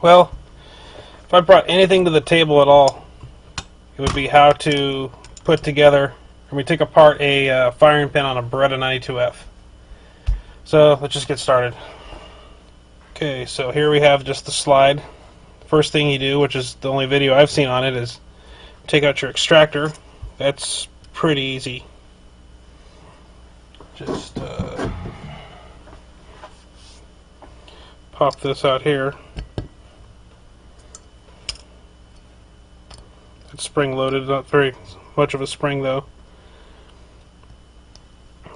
Well, if I brought anything to the table at all, it would be how to put together, take apart a firing pin on a Beretta 92F. So let's just get started. Okay, so here we have just the slide. First thing you do, which is the only video I've seen on it, is take out your extractor. That's pretty easy. Just pop this out here. It's spring loaded, not very much of a spring though.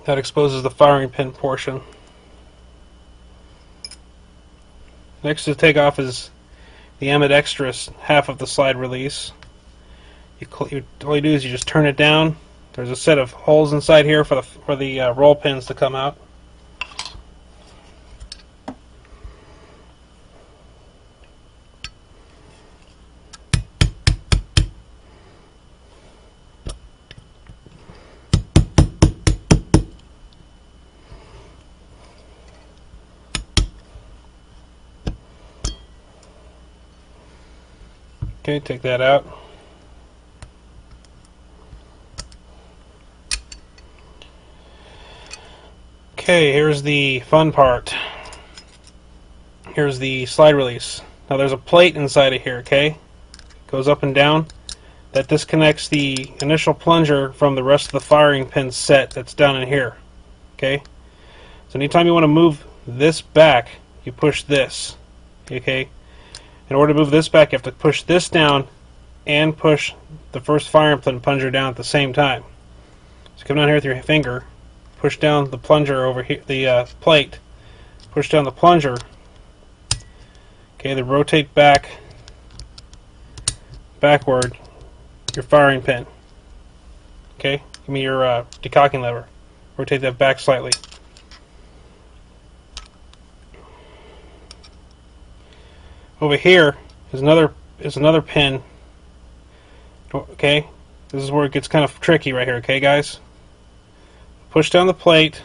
That exposes the firing pin portion. Next to take off is the ambidextrous half of the slide release. All you do is you just turn it down. There's a set of holes inside here for the roll pins to come out. Okay, take that out. Okay, here's the fun part. Here's the slide release. Now there's a plate inside of here, okay? Goes up and down. That disconnects the initial plunger from the rest of the firing pin set that's down in here. Okay? So anytime you want to move this back, you push this. Okay? In order to move this back, you have to push this down and push the first firing pin plunger down at the same time. So come down here with your finger, push down the plunger over here, the plate, push down the plunger. Okay, then rotate backward your firing pin. Okay, give me your decocking lever. Rotate that back slightly. Over here is another pin. Okay, this is where it gets kind of tricky right here. Okay, guys, push down the plate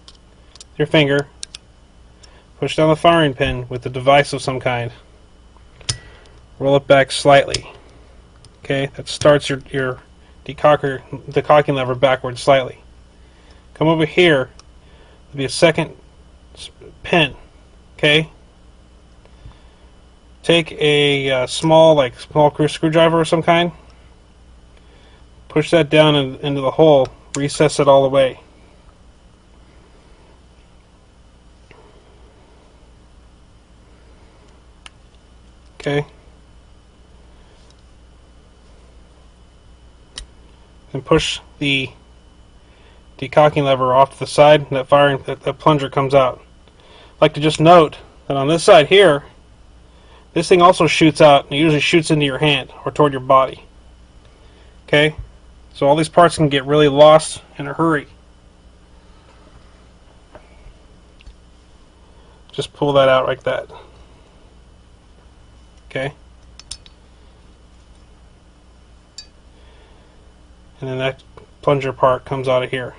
with your finger. Push down the firing pin with a device of some kind. Roll it back slightly. Okay, that starts your decocking lever backwards slightly. Come over here. There'll be a second pin. Okay. Take a small screwdriver of some kind. Push that down into the hole. Recess it all the way. Okay. And push the decocking lever off to the side, and that plunger comes out. I'd like to just note that on this side here, this thing also shoots out, and it usually shoots into your hand or toward your body. Okay? So all these parts can get really lost in a hurry. Just pull that out like that. Okay? And then that plunger part comes out of here.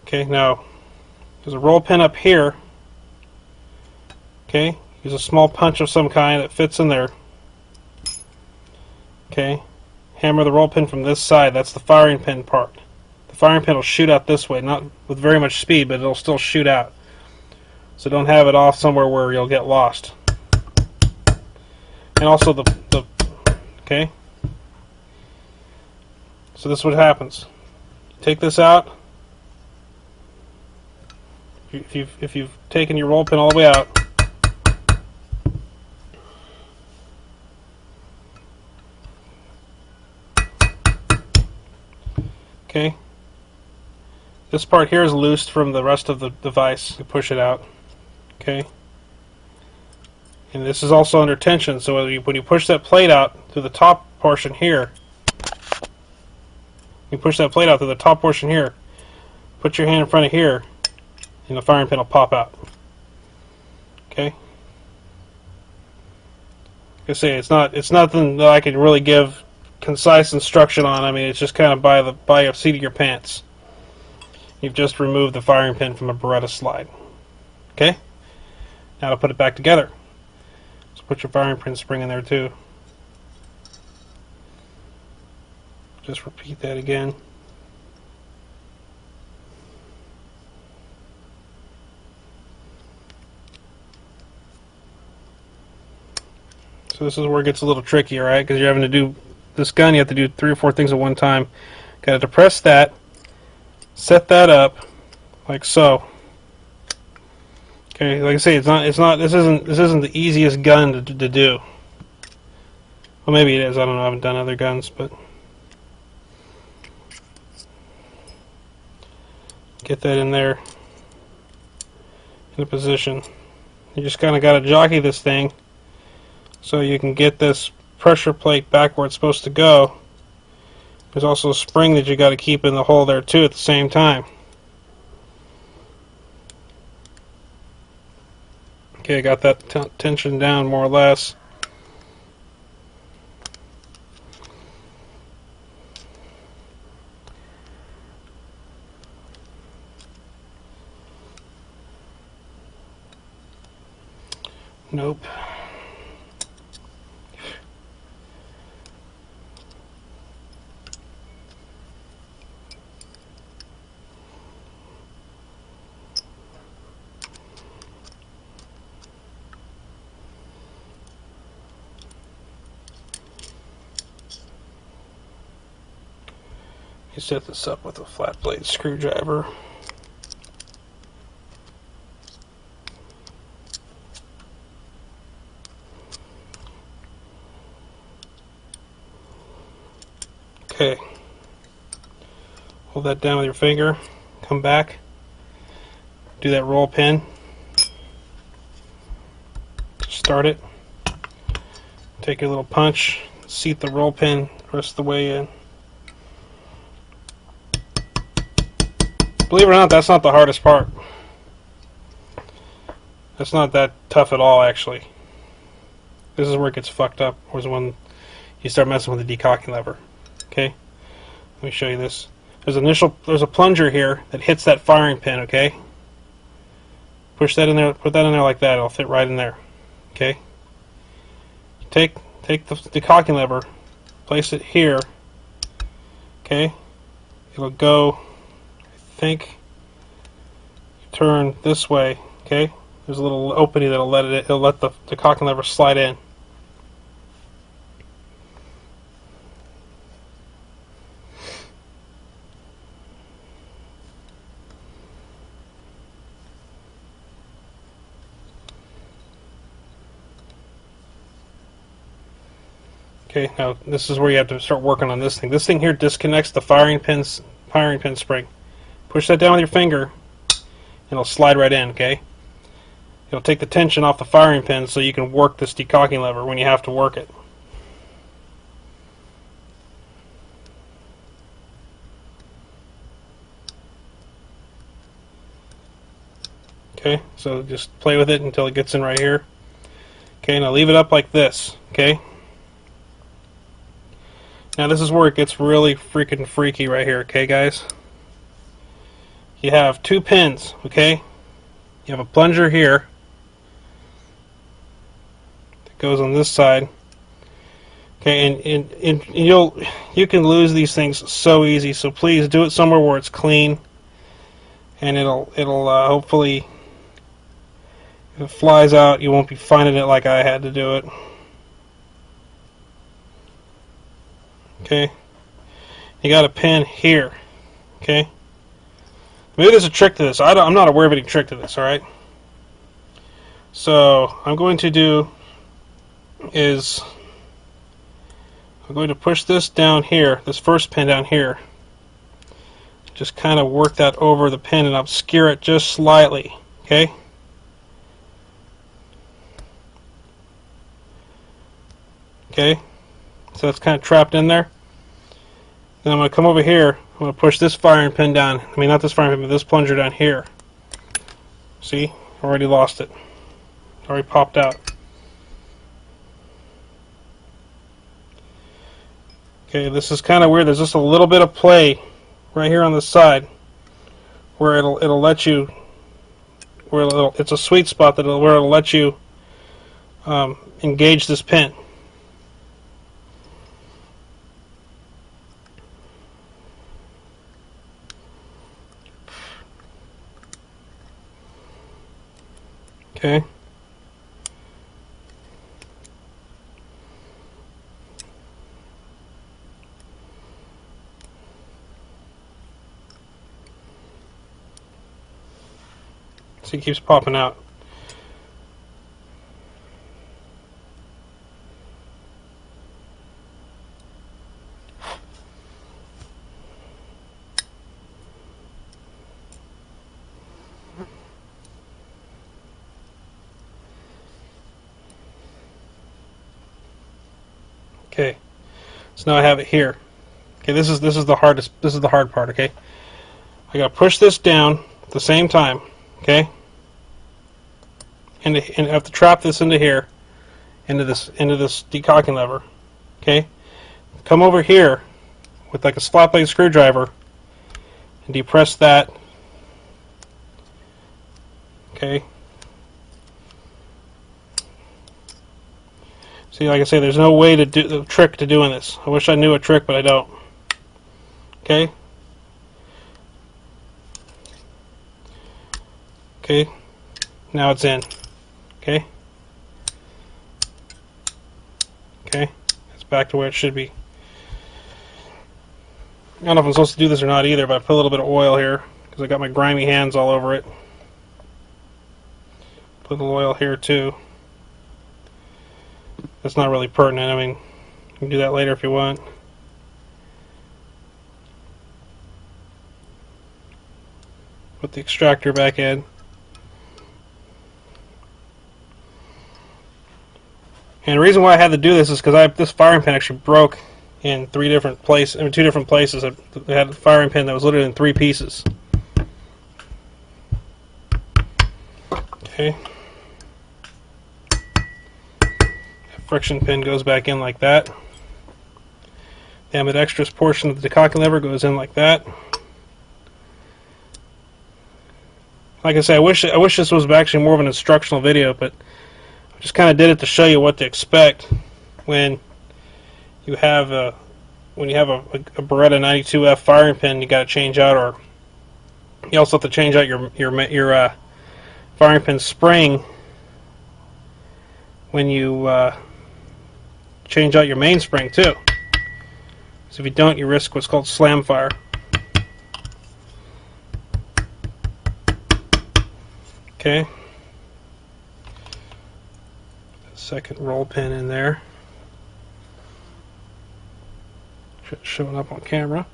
Okay, now there's a roll pin up here. Okay, use a small punch of some kind that fits in there. Okay, hammer the roll pin from this side. That's the firing pin part. The firing pin will shoot out this way, not with very much speed, but it'll still shoot out. So don't have it off somewhere where you'll get lost. And also okay. So this is what happens. Take this out. If you've taken your roll pin all the way out, okay, this part here is loosed from the rest of the device. You push it out. Okay, and this is also under tension, so when you push that plate out through the top portion here, put your hand in front of here, and the firing pin will pop out. Okay, like I say, it's nothing that I can really give concise instruction on. I mean, it's just kind of by a seat of your pants. You've just removed the firing pin from a Beretta slide. Okay? Now to put it back together. So put your firing pin spring in there too. Just repeat that again. So this is where it gets a little tricky, alright? Because you're having to do this gun, you have to do 3 or 4 things at one time. Got to depress that, set that up, like so. Okay, like I say, this isn't the easiest gun to do. Well, maybe it is. I don't know. I haven't done other guns, but get that in there in a position. You just kind of got to jockey this thing so you can get this pressure plate back where it's supposed to go. There's also a spring that you got to keep in the hole there too at the same time. Okay, I got that tension down more or less. Nope. You set this up with a flat blade screwdriver. Okay. Hold that down with your finger. Come back. Do that roll pin. Start it. Take your little punch. Seat the roll pin the rest of the way in. Believe it or not, that's not the hardest part. That's not that tough at all, actually. This is where it gets fucked up, was when you start messing with the decocking lever. Okay? Let me show you this. There's a plunger here that hits that firing pin, okay? Push that in there, put that in there like that, it'll fit right in there. Okay? Take the decocking lever, place it here, okay? It'll go, I think, turn this way, okay? There's a little opening that'll it'll let the decocking lever slide in. Okay, now this is where you have to start working on this thing. This thing here disconnects the firing pin spring. Push that down with your finger, and it'll slide right in, okay? It'll take the tension off the firing pin so you can work this decocking lever when you have to work it. Okay, so just play with it until it gets in right here. Okay, now leave it up like this, okay? Now this is where it gets really freaking freaky right here, okay guys? You have 2 pins, okay? You have a plunger here that goes on this side. Okay, and you can lose these things so easy, so please do it somewhere where it's clean, and it'll hopefully, if it flies out, you won't be finding it like I had to do it. Okay, you got a pin here. Okay, maybe there's a trick to this. I'm not aware of any trick to this. All right. So I'm going to do is I'm going to push this down here, this first pin down here. Just kind of work that over the pin and obscure it just slightly. Okay. Okay. So that's kind of trapped in there. Then I'm going to come over here. I'm going to push this firing pin down. I mean, not this firing pin, but this plunger down here. See? Already lost it. Already popped out. Okay, this is kind of weird. There's just a little bit of play right here on the side where it'll let you where it's a sweet spot where it'll let you engage this pin. Okay. See, it keeps popping out. Okay, so now I have it here. Okay, this is the hardest. This is the hard part. Okay, I gotta push this down at the same time. Okay, and I have to trap this into here, into this decocking lever. Okay, come over here with like a slot blade screwdriver and depress that. Okay. See, like I say, there's no way to do the trick to doing this. I wish I knew a trick, but I don't. Okay. Okay. Now it's in. Okay. Okay. It's back to where it should be. I don't know if I'm supposed to do this or not either, but I put a little bit of oil here because I got my grimy hands all over it. Put a little oil here too. That's not really pertinent. I mean, you can do that later if you want. Put the extractor back in. And the reason why I had to do this is because this firing pin actually broke in two different places. It had a firing pin that was literally in 3 pieces. Okay. Friction pin goes back in like that. The ambidextrous portion of the decocking lever goes in like that. Like I say, I wish this was actually more of an instructional video, but I just kind of did it to show you what to expect when you have a Beretta 92F firing pin. You got to change out, or you also have to change out your firing pin spring when you change out your mainspring too. So if you don't, you risk what's called slam fire. Okay. Second roll pin in there. Showing up on camera.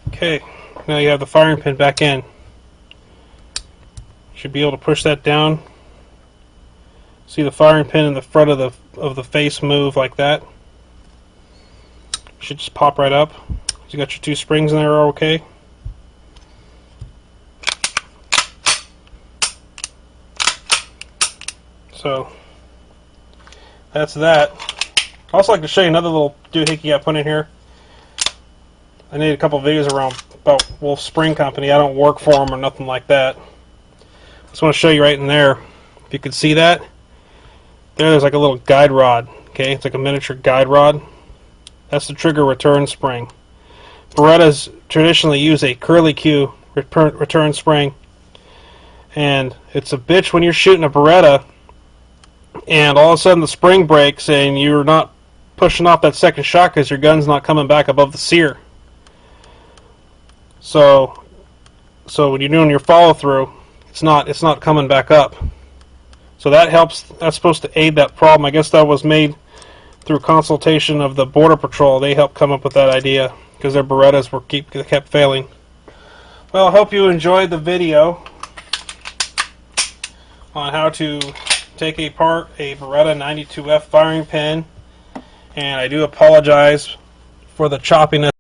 Okay, now you have the firing pin back in. You should be able to push that down. See the firing pin in the front of the face move like that. Should just pop right up. You got your 2 springs in there, are okay. So that's that. I also like to show you another little doohickey I put in here. I made a couple videos about Wolf Spring Company. I don't work for them or nothing like that. I just want to show you right in there. If you can see that, there's like a little guide rod. Okay, it's like a miniature guide rod. That's the trigger return spring. Berettas traditionally use a curly Q return spring, and it's a bitch when you're shooting a Beretta, and all of a sudden the spring breaks and you're not pushing off that second shot because your gun's not coming back above the sear. So when you're doing your follow through, it's not coming back up. So that helps. That's supposed to aid that problem. I guess that was made through consultation of the Border Patrol. They helped come up with that idea because their Berettas kept failing. Well, I hope you enjoyed the video on how to take apart a Beretta 92F firing pin, and I do apologize for the choppiness.